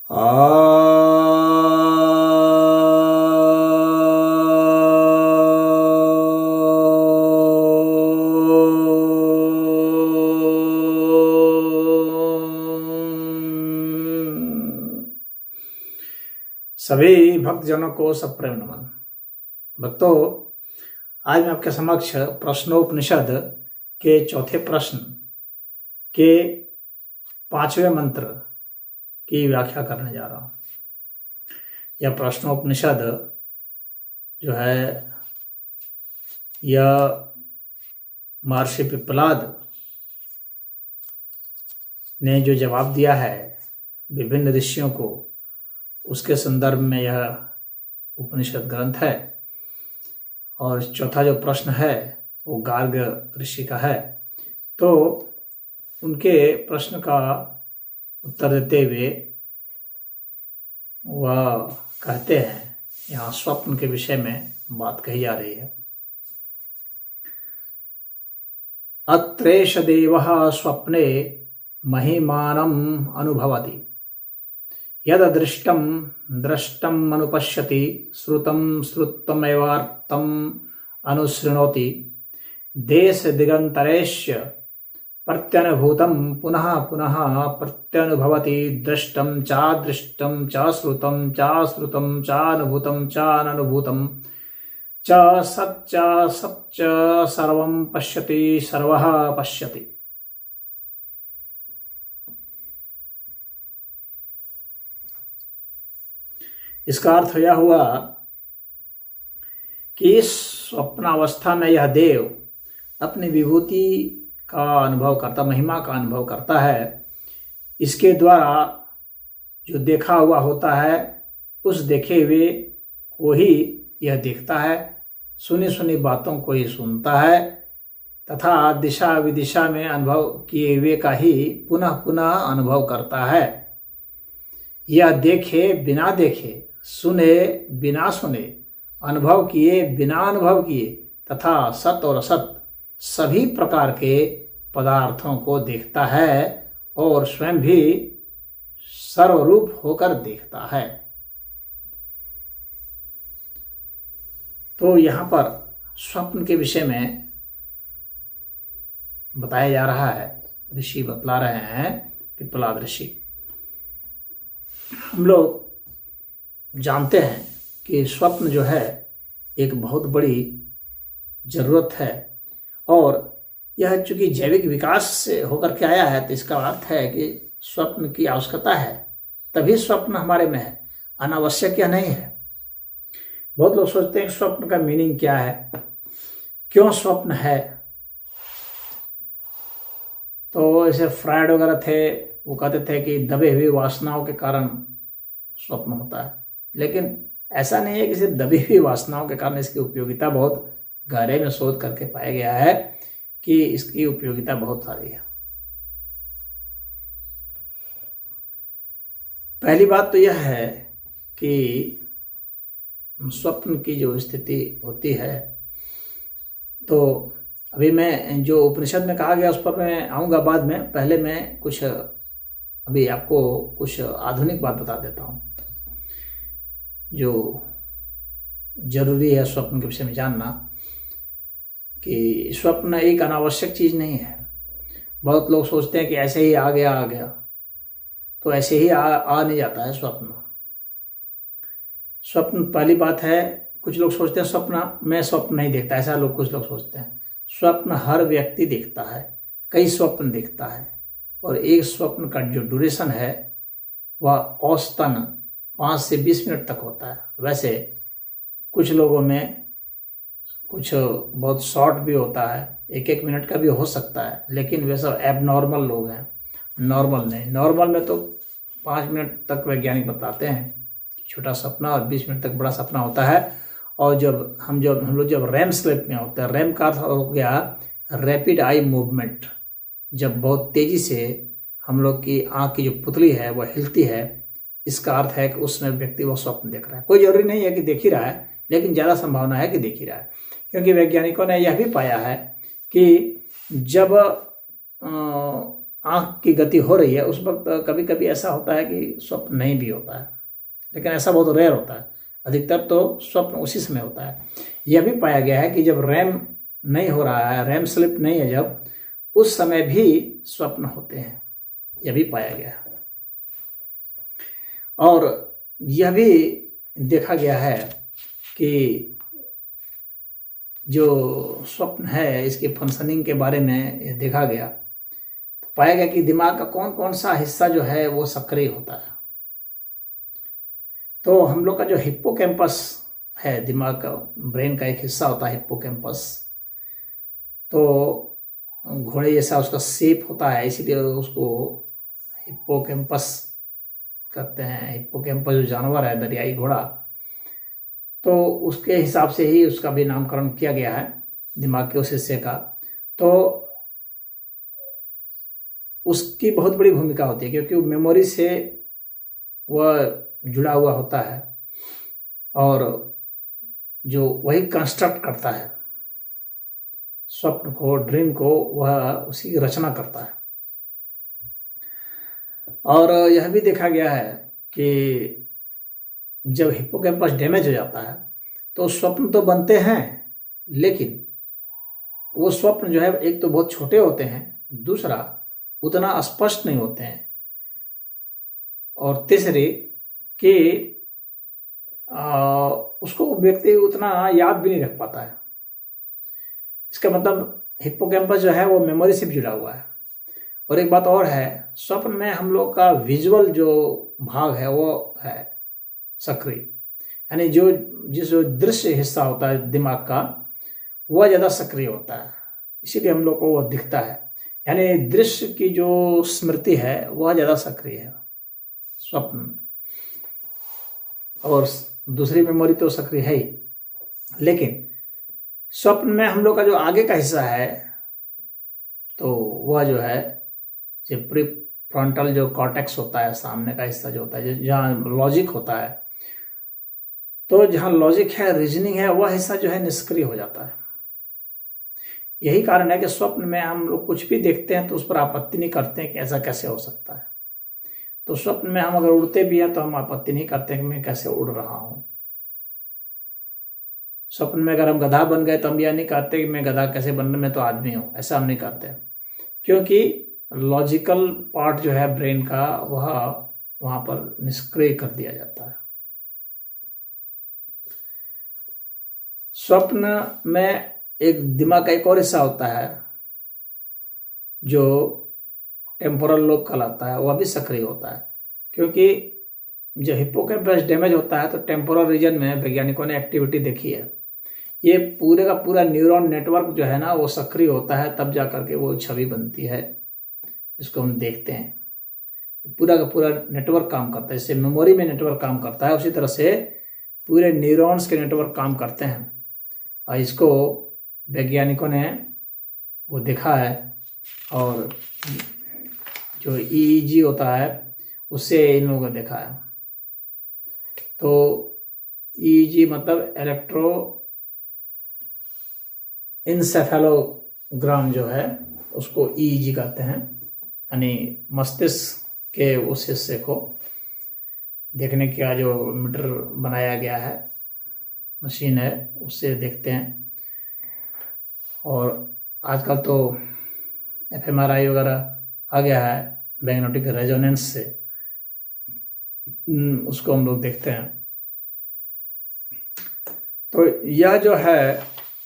सभी भक्तजनों को सप्रेम नमन। भक्तों, आज मैं आपके समक्ष प्रश्नोपनिषद के चौथे प्रश्न के 5वें मंत्र की व्याख्या करने जा रहा हूँ। यह प्रश्नोपनिषद जो है यह महर्षि पिप्पलाद ने जो जवाब दिया है विभिन्न ऋषियों को, उसके संदर्भ में यह उपनिषद ग्रंथ है। और चौथा जो प्रश्न है वो गार्ग ऋषि का है। तो उनके प्रश्न का उत्तर देते हुए वह कहते हैं, यहाँ स्वप्न के विषय में बात कही जा रही है। अत्रेष देवः स्वप्ने महिमानम् अनुभवति, यददृष्टं द्रष्टम् अनुपश्यति, श्रुतं श्रुतमेवार्थम् अनुशृणोति, देश दिगंतरेश्य प्रत्यनुभूतं पुनः पुनः प्रत्यनुभवति, दृष्टं च श्रुतं चानुभूतं चाननुभूतं च सच्च सर्वं पश्यति सर्वः पश्यति। इसका अर्थ यह हुआ कि इस स्वप्नावस्था में यह देव अपनी विभूति का अनुभव करता, महिमा का अनुभव करता है। इसके द्वारा जो देखा हुआ होता है उस देखे हुए को ही यह देखता है, सुनी सुनी बातों को ही सुनता है तथा दिशा विदिशा में अनुभव किए हुए का ही पुनः पुनः अनुभव करता है। यह देखे बिना देखे, सुने बिना सुने, अनुभव किए बिना अनुभव किए तथा सत और असत सभी प्रकार के पदार्थों को देखता है और स्वयं भी सर्वरूप होकर देखता है। तो यहाँ पर स्वप्न के विषय में बताया जा रहा है, ऋषि बतला रहे हैं, पिप्पलाद ऋषि। हम लोग जानते हैं कि स्वप्न जो है एक बहुत बड़ी ज़रूरत है और यह चूँकि जैविक विकास से होकर के आया है, तो इसका अर्थ है कि स्वप्न की आवश्यकता है, तभी स्वप्न हमारे में है, अनावश्यक यह नहीं है। बहुत लोग सोचते हैं कि स्वप्न का मीनिंग क्या है, क्यों स्वप्न है। तो ऐसे फ्रायड वगैरह थे, वो कहते थे कि दबे हुए वासनाओं के कारण स्वप्न होता है, लेकिन ऐसा नहीं है कि सिर्फ दबी हुई वासनाओं के कारण इसकी उपयोगिता बहुत गहरे में शोध करके पाया गया है कि इसकी उपयोगिता बहुत सारी है। पहली बात तो यह है कि स्वप्न की जो स्थिति होती है, तो अभी मैं जो उपनिषद में कहा गया उस पर मैं आऊँगा बाद में। पहले मैं कुछ अभी आपको कुछ आधुनिक बात बता देता हूँ जो जरूरी है स्वप्न के विषय में जानना, कि स्वप्न एक अनावश्यक चीज़ नहीं है। बहुत लोग सोचते हैं कि ऐसे ही आ गया, तो ऐसे ही आ नहीं जाता है स्वप्न। स्वप्न पहली बात है, कुछ लोग सोचते हैं स्वप्न नहीं देखता, ऐसा लोग कुछ लोग सोचते हैं। स्वप्न हर व्यक्ति देखता है, कई स्वप्न देखता है, और एक स्वप्न का जो ड्यूरेशन है वह औसतन 5 से 20 मिनट तक होता है। वैसे कुछ लोगों में कुछ बहुत शॉर्ट भी होता है, 1-1 मिनट का भी हो सकता है, लेकिन वे सब एबनॉर्मल लोग हैं, नॉर्मल नहीं। नॉर्मल में तो 5 मिनट तक वैज्ञानिक बताते हैं छोटा सपना, और 20 मिनट तक बड़ा सपना होता है। और हम लोग जब रैम स्लीप में होते हैं, रैम का अर्थ हो गया रैपिड आई मूवमेंट, जब बहुत तेज़ी से हम लोग की आँख की जो पुतली है वह हिलती है, इसका अर्थ है कि उसमें व्यक्ति वो स्वप्न देख रहा है। कोई जरूरी नहीं है कि देख ही रहा है, लेकिन ज़्यादा संभावना है कि देख ही रहा है, क्योंकि वैज्ञानिकों ने यह भी पाया है कि जब आँख की गति हो रही है, उस वक्त कभी कभी ऐसा होता है कि स्वप्न नहीं भी होता है, लेकिन ऐसा बहुत रेयर होता है। अधिकतर तो स्वप्न उसी समय होता है। यह भी पाया गया है कि जब रैम नहीं हो रहा है, रैम स्लिप नहीं है जब, उस समय भी स्वप्न होते हैं, यह भी पाया गया है। और यह भी देखा गया है कि जो स्वप्न है इसके फंक्शनिंग के बारे में देखा गया, तो पाया गया कि दिमाग का कौन कौन सा हिस्सा जो है वो सक्रिय होता है। तो हम लोग का जो हिप्पोकैम्पस है, दिमाग का, ब्रेन का एक हिस्सा होता है हिप्पोकैम्पस, तो घोड़े जैसा उसका शेप होता है, इसीलिए उसको हिप्पोकैम्पस कहते हैं। हिप्पोकैम्पस जो जानवर है, दरियाई घोड़ा, तो उसके हिसाब से ही उसका भी नामकरण किया गया है, दिमाग के उस हिस्से का। तो उसकी बहुत बड़ी भूमिका होती है, क्योंकि मेमोरी से वह जुड़ा हुआ होता है और जो वही कंस्ट्रक्ट करता है स्वप्न को, ड्रीम को, वह उसी की रचना करता है। और यह भी देखा गया है कि जब हिप्पोकैम्पस डैमेज हो जाता है तो स्वप्न तो बनते हैं, लेकिन वो स्वप्न जो है एक तो बहुत छोटे होते हैं, दूसरा उतना स्पष्ट नहीं होते हैं, और तीसरे कि उसको व्यक्ति उतना याद भी नहीं रख पाता है। इसका मतलब हिप्पोकैम्पस जो है वो मेमोरी से भी जुड़ा हुआ है। और एक बात और है, स्वप्न में हम लोग का विजुअल जो भाग है वो है सक्रिय, यानी जो दृश्य हिस्सा होता है दिमाग का, वह ज़्यादा सक्रिय होता है, इसीलिए हम लोग को वह दिखता है। यानी दृश्य की जो स्मृति है वह ज़्यादा सक्रिय है स्वप्न में, और दूसरी मेमोरी तो सक्रिय है ही। लेकिन स्वप्न में हम लोग का जो आगे का हिस्सा है, तो वह जो है जो प्री फ्रंटल जो कॉर्टेक्स होता है, सामने का हिस्सा जो होता है, जहाँ लॉजिक होता है, तो जहाँ लॉजिक है, रीजनिंग है, वह हिस्सा जो है निष्क्रिय हो जाता है। यही कारण है कि स्वप्न में हम लोग कुछ भी देखते हैं तो उस पर आपत्ति नहीं करते हैं कि ऐसा कैसे हो सकता है। तो स्वप्न में हम अगर उड़ते भी हैं तो हम आपत्ति नहीं करते हैं कि मैं कैसे उड़ रहा हूँ। स्वप्न में अगर हम गधा बन गए तो हम यह नहीं कहते कि मैं गधा कैसे बनने में तो आदमी हूँ, ऐसा हम नहीं करते, क्योंकि लॉजिकल पार्ट जो है ब्रेन का वह वहाँ पर निष्क्रिय कर दिया जाता है। स्वप्न में एक दिमाग का एक और हिस्सा होता है जो टेम्पोरल लोब कहलाता है, वह भी सक्रिय होता है, क्योंकि जब हिप्पोकैम्पस डैमेज होता है तो टेम्पोरल रीजन में वैज्ञानिकों ने एक्टिविटी देखी है। ये पूरे का पूरा न्यूरॉन नेटवर्क जो है ना वो सक्रिय होता है, तब जा करके वो छवि बनती है, इसको हम देखते हैं। पूरा का पूरा नेटवर्क काम करता है, जैसे मेमोरी में नेटवर्क काम करता है, उसी तरह से पूरे न्यूरॉन्स के नेटवर्क काम करते हैं। और इसको वैज्ञानिकों ने वो देखा है, और जो EEG होता है उससे इन लोगों ने देखा है। तो EEG मतलब इलेक्ट्रो इंसेफेलोग्राम जो है उसको EEG कहते हैं, यानी मस्तिष्क के उस हिस्से को देखने का जो मीटर बनाया गया है, मशीन है, उससे देखते हैं। और आजकल तो fMRI वगैरह आ गया है, मैग्नेटिक रेजोनेंस से उसको हम लोग देखते हैं। तो यह जो है,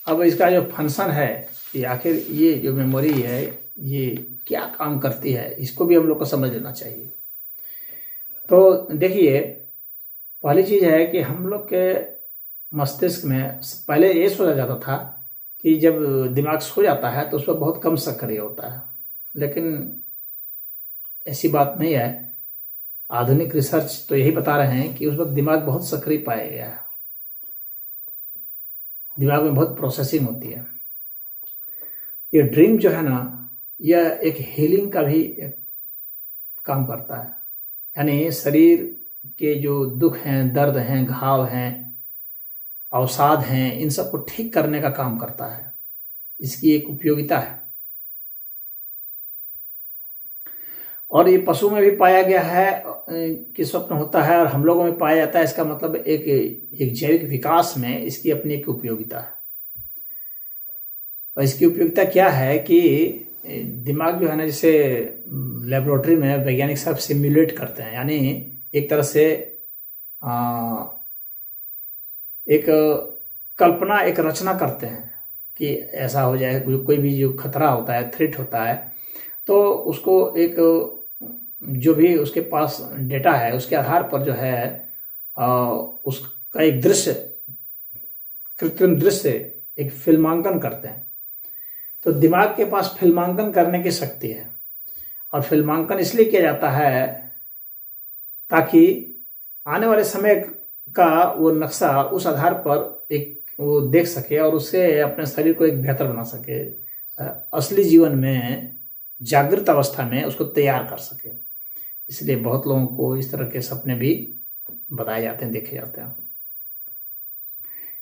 अब इसका जो फंक्शन है कि आखिर ये जो मेमोरी है ये क्या काम करती है, इसको भी हम लोग को समझ लेना चाहिए। तो देखिए, पहली चीज़ है कि हम लोग के मस्तिष्क में पहले ये सोचा जाता था कि जब दिमाग सो जाता है तो उस पर बहुत कम सक्रिय होता है, लेकिन ऐसी बात नहीं है। आधुनिक रिसर्च तो यही बता रहे हैं कि उस वक्त दिमाग बहुत सक्रिय पाया गया है, दिमाग में बहुत प्रोसेसिंग होती है। ये ड्रीम जो है ना, यह एक हीलिंग का भी एक काम करता है, यानी शरीर के जो दुख हैं, दर्द हैं, घाव हैं, अवसाद हैं, इन सबको ठीक करने का काम करता है। इसकी एक उपयोगिता है। और ये पशु में भी पाया गया है कि स्वप्न होता है, और हम लोगों में पाया जाता है। इसका मतलब एक जैविक विकास में इसकी अपनी एक उपयोगिता है। और इसकी उपयोगिता क्या है कि दिमाग जो है ना, जैसे लेबोरेटरी में वैज्ञानिक सब सिमुलेट करते हैं, यानी एक तरह से एक कल्पना, एक रचना करते हैं कि ऐसा हो जाए। कोई भी जो खतरा होता है, थ्रेट होता है, तो उसको एक जो भी उसके पास डेटा है उसके आधार पर जो है उसका एक दृश्य, कृत्रिम दृश्य, एक फिल्मांकन करते हैं। तो दिमाग के पास फिल्मांकन करने की शक्ति है, और फिल्मांकन इसलिए किया जाता है ताकि आने वाले समय का वो नक्शा उस आधार पर एक वो देख सके और उससे अपने शरीर को एक बेहतर बना सके, असली जीवन में जागृत अवस्था में उसको तैयार कर सके। इसलिए बहुत लोगों को इस तरह के सपने भी बताए जाते हैं, देखे जाते हैं।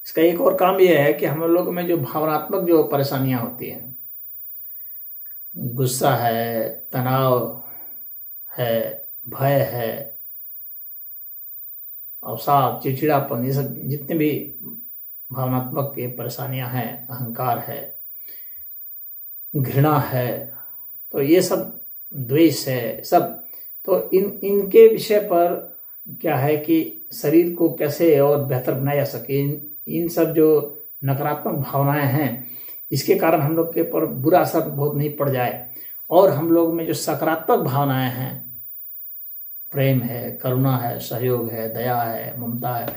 इसका एक और काम यह है कि हम लोग में जो भावनात्मक जो परेशानियां होती हैं, गुस्सा है, तनाव है, भय है, अवसाद, चिड़चिड़ापन, ये सब जितने भी भावनात्मक के परेशानियां हैं, अहंकार है, घृणा है, तो ये सब, द्वेष है, सब, तो इनके विषय पर क्या है कि शरीर को कैसे और बेहतर बनाया जा सके। इन सब जो नकारात्मक भावनाएं हैं, इसके कारण हम लोग के पर बुरा असर बहुत नहीं पड़ जाए, और हम लोग में जो सकारात्मक भावनाएं हैं, प्रेम है, करुणा है, सहयोग है, दया है, ममता है,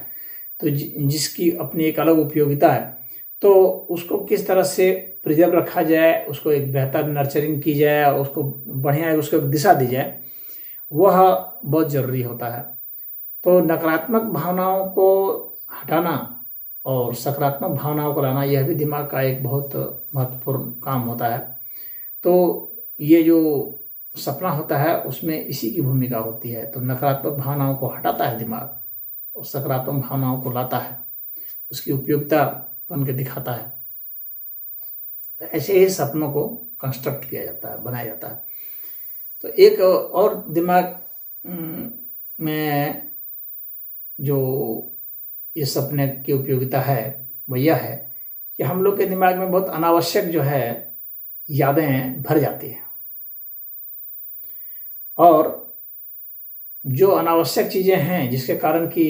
तो जिसकी अपनी एक अलग उपयोगिता है, तो उसको किस तरह से प्रिजर्व रखा जाए, उसको एक बेहतर नर्चरिंग की जाए, उसको बढ़िया उसको एक दिशा दी जाए, वह बहुत ज़रूरी होता है। तो नकारात्मक भावनाओं को हटाना और सकारात्मक भावनाओं को लाना, यह भी दिमाग का एक बहुत महत्वपूर्ण काम होता है। तो ये जो सपना होता है उसमें इसी की भूमिका होती है। तो नकारात्मक भावनाओं को हटाता है दिमाग और सकारात्मक भावनाओं को लाता है, उसकी उपयोगिता बन के दिखाता है। तो ऐसे ही सपनों को कंस्ट्रक्ट किया जाता है, बनाया जाता है। तो एक और दिमाग में जो ये सपने की उपयोगिता है वो यह है कि हम लोग के दिमाग में बहुत अनावश्यक जो है यादें भर जाती हैं, और जो अनावश्यक चीज़ें हैं जिसके कारण कि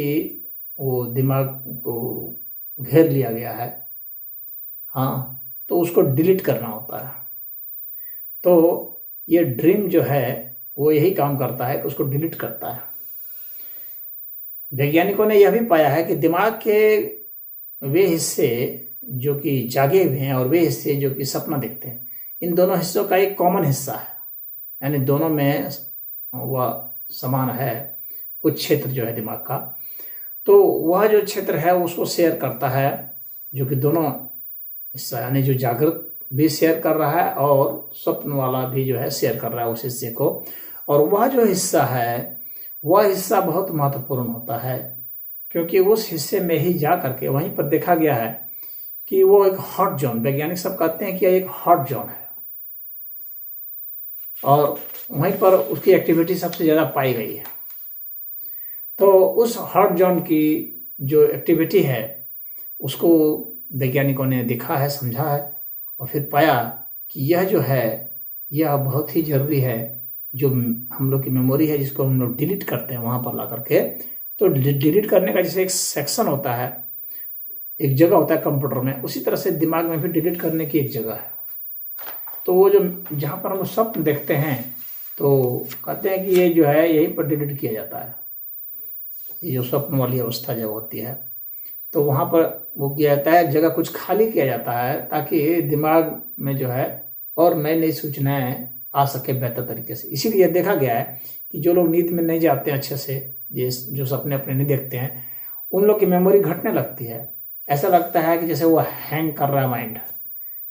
वो दिमाग को घेर लिया गया है, हाँ, तो उसको डिलीट करना होता है। तो ये ड्रीम जो है वो यही काम करता है कि उसको डिलीट करता है। वैज्ञानिकों ने यह भी पाया है कि दिमाग के वे हिस्से जो कि जागे हुए हैं और वे हिस्से जो कि सपना देखते हैं, इन दोनों हिस्सों का एक कॉमन हिस्सा है, यानी दोनों में वह समान है कुछ क्षेत्र जो है दिमाग का। तो वह जो क्षेत्र है उसको शेयर करता है, जो कि दोनों हिस्सा, यानी जो जागृत भी शेयर कर रहा है और स्वप्न वाला भी जो है शेयर कर रहा है उस हिस्से को। और वह जो हिस्सा है वह हिस्सा बहुत महत्वपूर्ण होता है, क्योंकि उस हिस्से में ही जा करके वहीं पर देखा गया है कि वो एक हॉट जोन, वैज्ञानिक सब कहते हैं कि यह एक हॉट जोन है, और वहीं पर उसकी एक्टिविटी सबसे ज़्यादा पाई गई है। तो उस हॉट जोन की जो एक्टिविटी है उसको वैज्ञानिकों ने देखा है, समझा है, और फिर पाया कि यह जो है यह बहुत ही ज़रूरी है। जो हम लोग की मेमोरी है जिसको हम लोग डिलीट करते हैं वहाँ पर ला करके, तो डिलीट करने का जैसे एक सेक्शन होता है, एक जगह होता है कंप्यूटर में, उसी तरह से दिमाग में भी डिलीट करने की एक जगह है। तो वो जो जहाँ पर हम स्वप्न देखते हैं तो कहते हैं कि ये जो है यहीं पर डिलीट किया जाता है। ये जो स्वप्न वाली अवस्था जब होती है तो वहाँ पर वो किया जाता है, जगह कुछ खाली किया जाता है ताकि दिमाग में जो है और नई नई सूचनाएं आ सके बेहतर तरीके से। इसीलिए देखा गया है कि जो लोग नींद में नहीं जाते हैं अच्छे से, ये जो सपने अपने नहीं देखते हैं, उन लोग की मेमोरी घटने लगती है। ऐसा लगता है कि जैसे वो हैंग कर रहा है माइंड,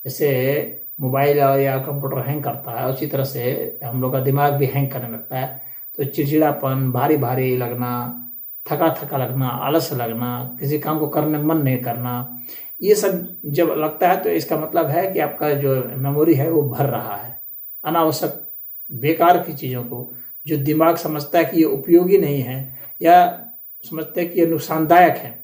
जैसे मोबाइल या कंप्यूटर हैंग करता है, उसी तरह से हम लोग का दिमाग भी हैंग करने लगता है। तो चिड़चिड़ापन, भारी भारी लगना, थका थका लगना, आलस लगना, किसी काम को करने मन नहीं करना, ये सब जब लगता है तो इसका मतलब है कि आपका जो मेमोरी है वो भर रहा है, अनावश्यक बेकार की चीज़ों को जो दिमाग समझता है कि ये उपयोगी नहीं है या समझते हैं कि ये नुकसानदायक है,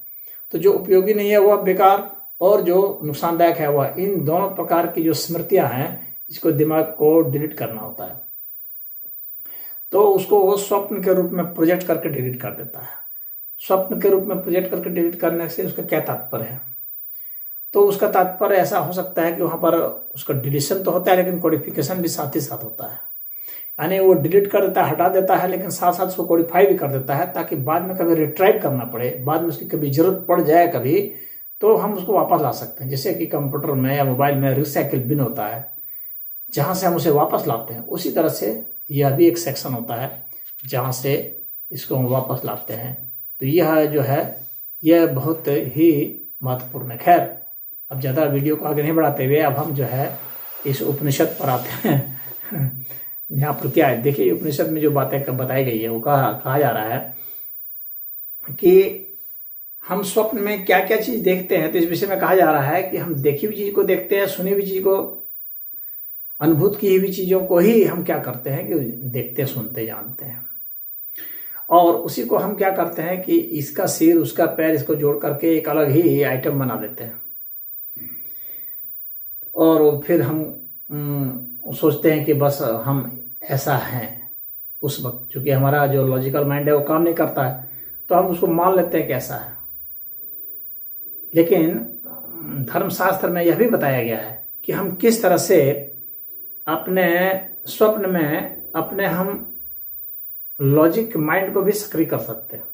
तो जो उपयोगी नहीं है वह बेकार, और जो नुकसानदायक है वह, इन दोनों प्रकार की जो स्मृतियां हैं इसको दिमाग को डिलीट करना होता है। तो उसको वो स्वप्न के रूप में प्रोजेक्ट करके डिलीट कर देता है। स्वप्न के रूप में प्रोजेक्ट करके डिलीट करने से उसका क्या तात्पर्य है? तो उसका तात्पर्य ऐसा हो सकता है कि वहाँ पर उसका डिलीशन तो होता है लेकिन कोडिफिकेशन भी साथ ही साथ होता है। यानी वो डिलीट कर देता है, हटा देता है, लेकिन साथ साथ उसको कोडिफाई भी कर देता है ताकि बाद में कभी रिट्राइव करना पड़े, बाद में उसकी कभी जरूरत पड़ जाए कभी, तो हम उसको वापस ला सकते हैं। जैसे कि कंप्यूटर में या मोबाइल में रिसाइकिल बिन होता है जहाँ से हम उसे वापस लाते हैं, उसी तरह से यह भी एक सेक्शन होता है जहाँ से इसको हम वापस लाते हैं। तो यह जो है यह बहुत ही महत्वपूर्ण है। खैर, अब ज़्यादा वीडियो को आगे नहीं बढ़ाते हुए अब हम जो है इस उपनिषद पर आते हैं। यहाँ पर क्या है देखिए, उपनिषद में जो बातें बताई गई है वो कहा जा रहा है कि हम स्वप्न में क्या क्या चीज़ देखते हैं। तो इस विषय में कहा जा रहा है कि हम देखी हुई चीज़ को देखते हैं, सुनी हुई चीज़ को, अनुभूत की हुई चीज़ों को ही हम क्या करते हैं कि देखते, सुनते, जानते हैं। और उसी को हम क्या करते हैं कि इसका सिर उसका पैर इसको जोड़ करके एक अलग ही आइटम बना देते हैं, और फिर हम सोचते हैं कि बस हम ऐसा हैं उस वक्त। चूँकि हमारा जो लॉजिकल माइंड है वो काम नहीं करता है तो हम उसको मान लेते हैं कि ऐसा है। लेकिन धर्मशास्त्र में यह भी बताया गया है कि हम किस तरह से अपने स्वप्न में अपने हम लॉजिक माइंड को भी सक्रिय कर सकते हैं।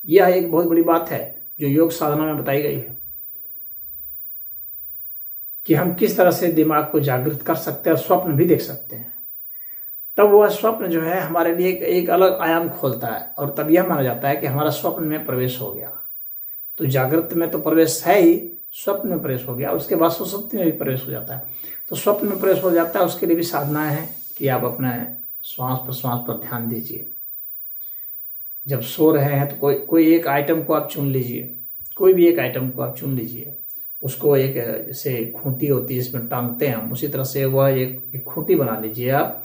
यह एक बहुत बड़ी बात है जो योग साधना में बताई गई है कि हम किस तरह से दिमाग को जागृत कर सकते हैं और स्वप्न भी देख सकते हैं। तब वह स्वप्न जो है हमारे लिए एक अलग आयाम खोलता है, और तब यह माना जाता है कि हमारा स्वप्न में प्रवेश हो गया। तो जागृत में तो प्रवेश है ही, स्वप्न में प्रवेश हो गया, उसके बाद सुषुप्ति में भी प्रवेश हो जाता है। तो स्वप्न में प्रवेश हो जाता है, उसके लिए भी साधनाएं हैं कि आप अपने श्वास प्रश्वास पर ध्यान दीजिए। जब सो रहे हैं तो कोई एक आइटम को आप चुन लीजिए, कोई भी एक आइटम को आप चुन लीजिए, उसको एक जैसे खूंटी होती है इसमें टांगते हैं हम, उसी तरह से वह एक खूंटी बना लीजिए आप।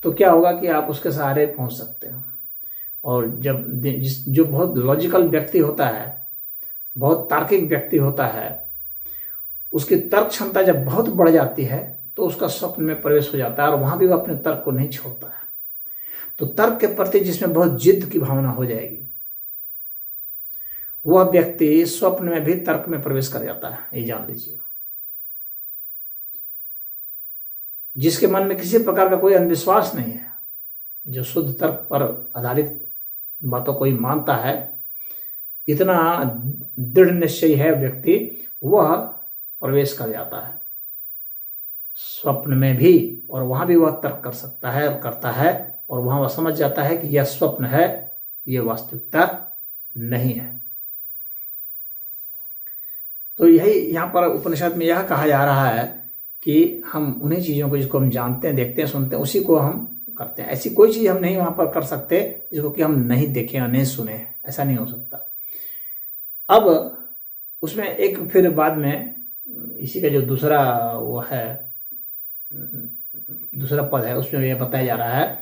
तो क्या होगा कि आप उसके सहारे पहुंच सकते हैं। और जब जो बहुत लॉजिकल व्यक्ति होता है, बहुत तार्किक व्यक्ति होता है, उसकी तर्क क्षमता जब बहुत बढ़ जाती है तो उसका स्वप्न में प्रवेश हो जाता है, और वहां भी वो अपने तर्क को नहीं छोड़ता है। तो तर्क के प्रति जिसमें बहुत जिद की भावना हो जाएगी, वह व्यक्ति स्वप्न में भी तर्क में प्रवेश कर जाता है, ये जान लीजिए। जिसके मन में किसी प्रकार का कोई अंधविश्वास नहीं है, जो शुद्ध तर्क पर आधारित बातों को ही मानता है, इतना दृढ़ निश्चय है व्यक्ति, वह प्रवेश कर जाता है स्वप्न में भी, और वहां भी वह तर्क कर सकता है और करता है, और वहां वह समझ जाता है कि यह स्वप्न है, यह वास्तविकता नहीं है। तो यही यहाँ पर उपनिषद में यह कहा जा रहा है कि हम उन्हीं चीज़ों को जिसको हम जानते हैं, देखते हैं, सुनते हैं, उसी को हम करते हैं। ऐसी कोई चीज़ हम नहीं वहाँ पर कर सकते जिसको कि हम नहीं देखें और नहीं सुने, ऐसा नहीं हो सकता। अब उसमें एक फिर बाद में इसी का जो दूसरा वो है, दूसरा पद है, उसमें यह बताया जा रहा है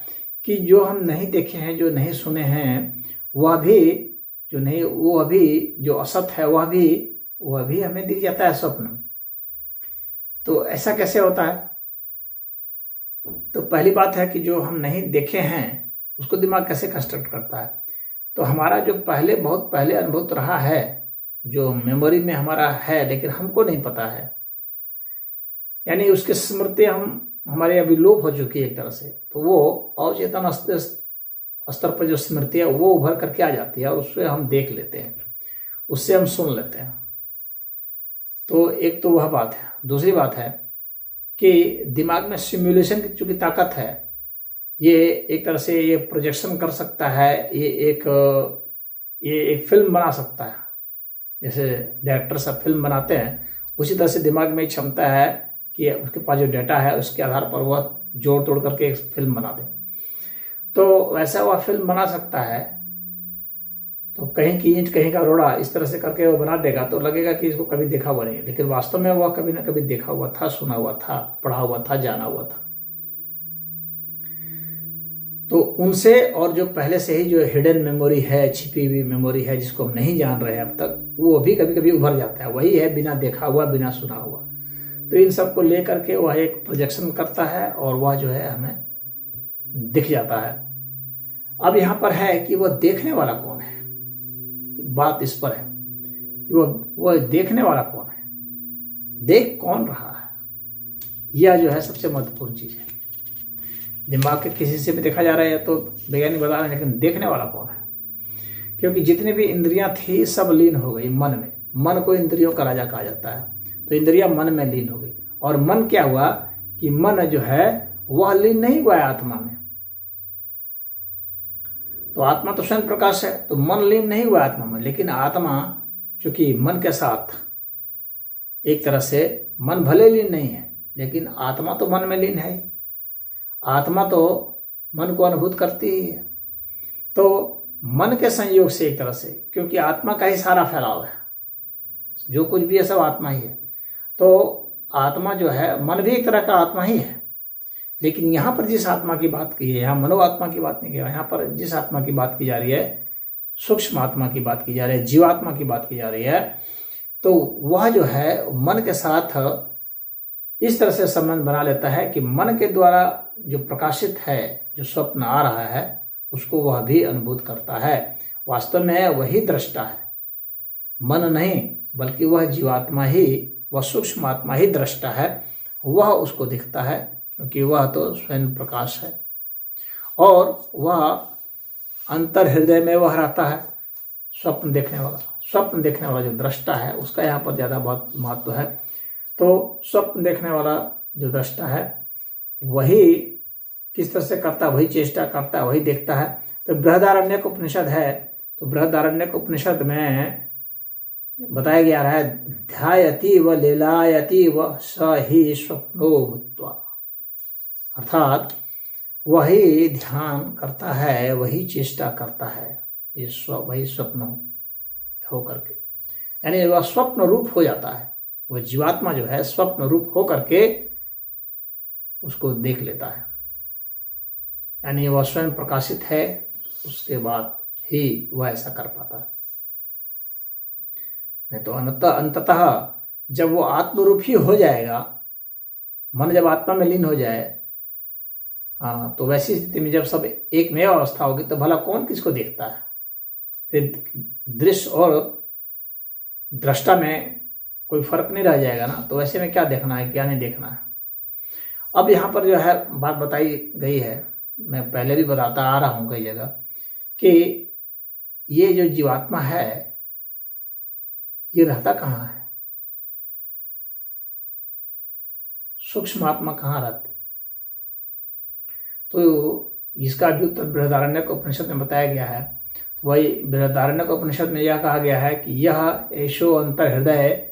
कि जो हम नहीं देखे हैं, जो नहीं सुने हैं, वह भी जो असत है वह भी हमें दिख जाता है स्वप्न। तो ऐसा कैसे होता है? तो पहली बात है कि जो हम नहीं देखे हैं उसको दिमाग कैसे कंस्ट्रक्ट करता है। तो हमारा जो बहुत पहले अनुभव रहा है, जो मेमोरी में हमारा है, लेकिन हमको नहीं पता है, यानी उसकी स्मृति हमारे अभी लोप हो चुकी है एक तरह से। तो वो अवचेतन स्तर पर जो स्मृति है वो उभर करके आ जाती है, और उससे हम देख लेते हैं, उससे हम सुन लेते हैं। तो एक तो वह बात है। दूसरी बात है कि दिमाग में सिमुलेशन की चूंकि ताकत है, ये एक तरह से ये प्रोजेक्शन कर सकता है, ये एक फिल्म बना सकता है। जैसे डायरेक्टर सब फिल्म बनाते हैं, उसी तरह से दिमाग में क्षमता है कि उसके पास जो डाटा है उसके आधार पर वह जोड़ तोड़ करके एक फिल्म बना दे। तो वैसा वह फिल्म बना सकता है। तो कहीं की ईंट कहीं का रोड़ा इस तरह से करके वो बना देगा, तो लगेगा कि इसको कभी देखा हुआ नहीं है, लेकिन वास्तव में वह कभी ना कभी देखा हुआ था, सुना हुआ था, पढ़ा हुआ था, जाना हुआ था। तो उनसे, और जो पहले से ही जो हिडन मेमोरी है, छिपी हुई मेमोरी है जिसको हम नहीं जान रहे हैं अब तक, वो भी कभी कभी उभर जाता है। वही है बिना देखा हुआ, बिना सुना हुआ। तो इन सब को लेकर के वह एक प्रोजेक्शन करता है और वह जो है हमें दिख जाता है। अब यहाँ पर है कि वह देखने वाला कौन है, बात इस पर है कि वह देखने वाला कौन है, देख कौन रहा है। यह जो है सबसे महत्वपूर्ण चीज है। दिमाग के किसी से भी देखा जा रहा है तो वैज्ञानिक बता रहे हैं, लेकिन देखने वाला कौन है? क्योंकि जितनी भी इंद्रियां थी सब लीन हो गई मन में। मन को इंद्रियों का राजा कहा जाता है। तो इंद्रियां मन में लीन हो गई, और मन क्या हुआ कि मन जो है वह लीन नहीं हुआ है आत्मा में। तो आत्मा तो स्वयं प्रकाश है, तो मन लीन नहीं हुआ आत्मा में। लेकिन आत्मा चूंकि मन के साथ एक तरह से, मन भले लीन नहीं है लेकिन आत्मा तो मन में लीन है ही। आत्मा तो मन को अनुभूत करती ही है। तो मन के संयोग से एक तरह से, क्योंकि आत्मा का ही सारा फैलाव है, जो कुछ भी है सब आत्मा ही है। तो आत्मा जो है, मन भी एक तरह का आत्मा ही है। लेकिन यहाँ पर जिस आत्मा की बात की है, यहाँ मनोआत्मा की बात नहीं की, यहाँ पर जिस आत्मा की बात की जा रही है, सूक्ष्म आत्मा की बात की जा रही है, जीवात्मा की बात की जा रही है, तो वह जो है मन के साथ इस तरह से संबंध बना लेता है कि मन के द्वारा जो प्रकाशित है, जो स्वप्न आ रहा है, उसको वह भी अनुभूत करता है। वास्तव में वही दृष्टा है, मन नहीं, बल्कि वह जीवात्मा ही, वह सूक्ष्म आत्मा ही दृष्टा है। वह उसको दिखता है क्योंकि वह तो स्वयं प्रकाश है, और वह अंतर हृदय में वह रहता है। स्वप्न देखने वाला जो दृष्टा है उसका यहाँ पर ज़्यादा बहुत महत्व है। तो स्वप्न देखने वाला जो दृष्टा है वही किस तरह से करता है, वही चेष्टा करता है, वही देखता है। तो बृहदारण्यक उपनिषद है, तो बृहदारण्यक उपनिषद में बताया गया है, ध्यायति व लीलायति व स ही स्वप्नो भूत्वा। अर्थात वही ध्यान करता है, वही चेष्टा करता है, ये वही स्वप्न हो करके, यानी वह स्वप्न रूप हो जाता है। वह जीवात्मा जो है स्वप्न रूप हो करके उसको देख लेता है, यानी वह स्वयं प्रकाशित है, उसके बाद ही वह ऐसा कर पाता है। नहीं तो अंततः जब वो आत्मरूप ही हो जाएगा, मन जब आत्मा में लीन हो जाए, हाँ, तो वैसी स्थिति में जब सब एक में अवस्था होगी तो भला कौन किसको देखता है? फिर दृश्य और दृष्टा में कोई फर्क नहीं रह जाएगा ना। तो वैसे में क्या देखना है, क्या नहीं देखना है। अब यहाँ पर जो है बात बताई गई है, मैं पहले भी बताता आ रहा हूँ कई जगह, कि ये जो जीवात्मा है ये रहता कहाँ है, सूक्ष्म आत्मा कहाँ रहती? तो इसका भी उत्तर बृहदारण्यक उपनिषद में बताया गया है। तो वही बृहदारण्यक उपनिषद में यह कहा गया है कि यह एषो अंतर हृदय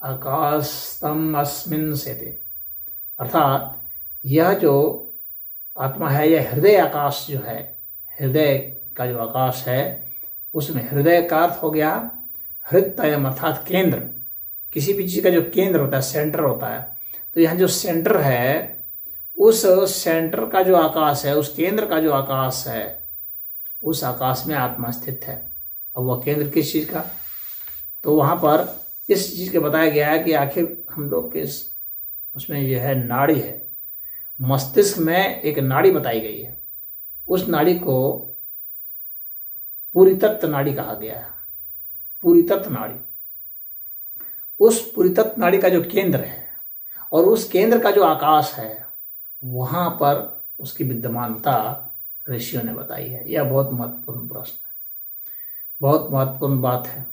आकाशतम अस्मिन् सेते। अर्थात यह जो आत्मा है, यह हृदय आकाश जो है, हृदय का जो आकाश है, उसमें हृदय का अर्थ हो गया हृदयम, अर्थात केंद्र। किसी भी चीज का जो केंद्र होता है, सेंटर होता है, तो यहाँ जो सेंटर है, उस सेंटर का जो आकाश है, उस केंद्र का जो आकाश है, उस आकाश में आत्मा स्थित है। अब वह केंद्र किस चीज का? तो वहां पर इस चीज के बताया गया है कि आखिर हम लोग के उसमें यह है नाड़ी है, मस्तिष्क में एक नाड़ी बताई गई है। उस नाड़ी को पूरी तत्व नाड़ी कहा गया है। पूरी तत्व नाड़ी, उस पूरी तत्व नाड़ी का जो केंद्र है और उस केंद्र का जो आकाश है, वहां पर उसकी विद्यमानता ऋषियों ने बताई है। यह बहुत महत्वपूर्ण प्रश्न है, बहुत महत्वपूर्ण बात है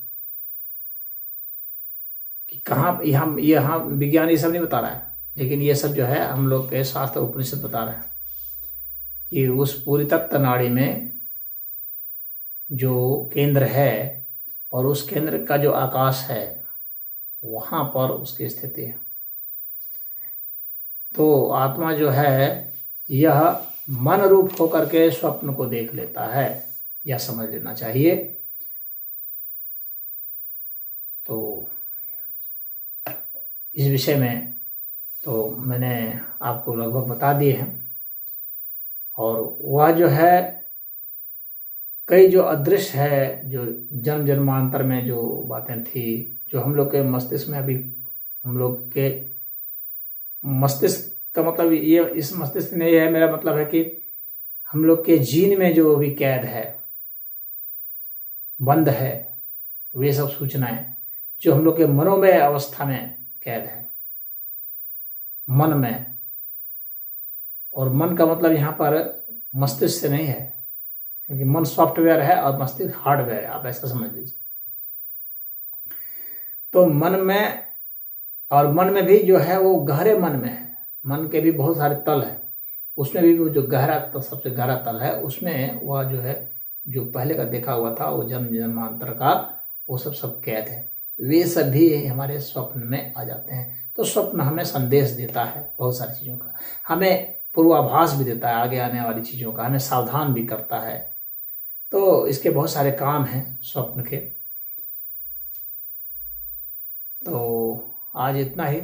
कि कहाँ, यहाँ विज्ञान ये सब नहीं बता रहा है, लेकिन ये सब जो है हम लोग के शास्त्र उपनिषद बता रहे हैं कि उस पूरी तत्व नाड़ी में जो केंद्र है और उस केंद्र का जो आकाश है, वहां पर उसकी स्थिति है। तो आत्मा जो है यह मन रूप होकर के स्वप्न को देख लेता है, यह समझ लेना चाहिए। तो इस विषय में तो मैंने आपको लगभग बता दिए हैं, और वह जो है कई जो अदृश्य है, जो जन्म जन्मांतर में जो बातें थी, जो हम लोग के मस्तिष्क में अभी, हम लोग के मस्तिष्क का मतलब ये, इस मस्तिष्क में ये है, मेरा मतलब है कि हम लोग के जीन में जो भी कैद है, बंद है, वे सब सूचनाएं जो हम लोग के मनोमय अवस्था में कैद है, मन में। और मन का मतलब यहाँ पर मस्तिष्क से नहीं है, क्योंकि मन सॉफ्टवेयर है और मस्तिष्क हार्डवेयर है, आप ऐसा समझ लीजिए। तो मन में, और मन में भी जो है वो गहरे मन में है, मन के भी बहुत सारे तल है, उसमें भी वो जो गहरा तल, सबसे गहरा तल है, उसमें वह जो है, जो पहले का देखा हुआ था, वो जन्म जन्मांतर का वो सब कैद है, वे सब भी हमारे स्वप्न में आ जाते हैं। तो स्वप्न हमें संदेश देता है बहुत सारी चीज़ों का, हमें पूर्वाभास भी देता है आगे आने वाली चीज़ों का, हमें सावधान भी करता है। तो इसके बहुत सारे काम हैं स्वप्न के। तो आज इतना ही।